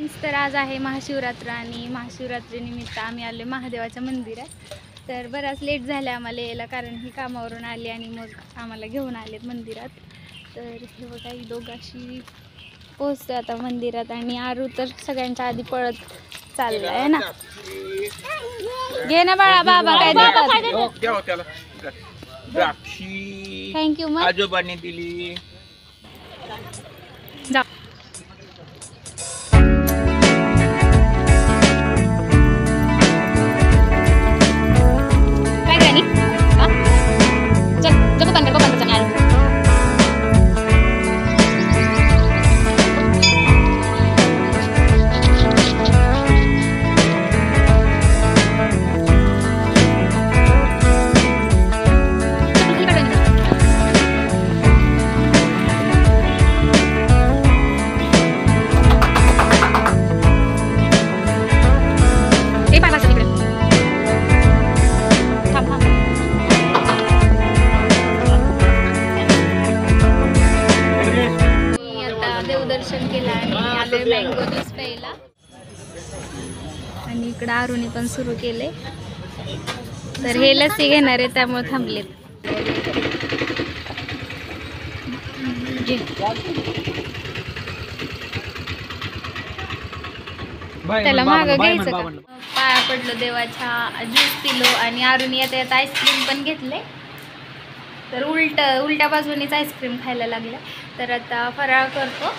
Friends, तर आज आहे महाशिवरात्र आणि महाशिवरात्रीनिमित्त आम्ही आले महादेवाच्या मंदिरात. तर बराच लेट झाला आम्हाला यायला, कारण ही कामावरून आली आणि मग आम्हाला घेऊन आलेत मंदिरात. तर हे बघा, ही दोघाशी पोहोचते आता मंदिरात आणि आरू तर सगळ्यांच्या आधी पळत चाललाय ना. घे ना बाळा, बाबा काय देतात. थँक्यू मग आजोबांनी दिली. जा. काय गाणी चल जब पंधरा को पंधरा आलो. देवदर्शन केलं आणि आलोय मँगो ज्यूस प्यायला. आणि इकडं आरुने पण सुरू केले. तर हे लस्सी घेणार आहे त्यामुळे थांबलेत. त्याला मागं घ्यायचं का? पाया पडलो देवाच्या, ज्यूस पिलो आणि आरुने येता येता आईस्क्रीम पण घेतले. तर उलट्या बाजूनीच आईस्क्रीम खायला लागलं. तर आता फराळ करतो.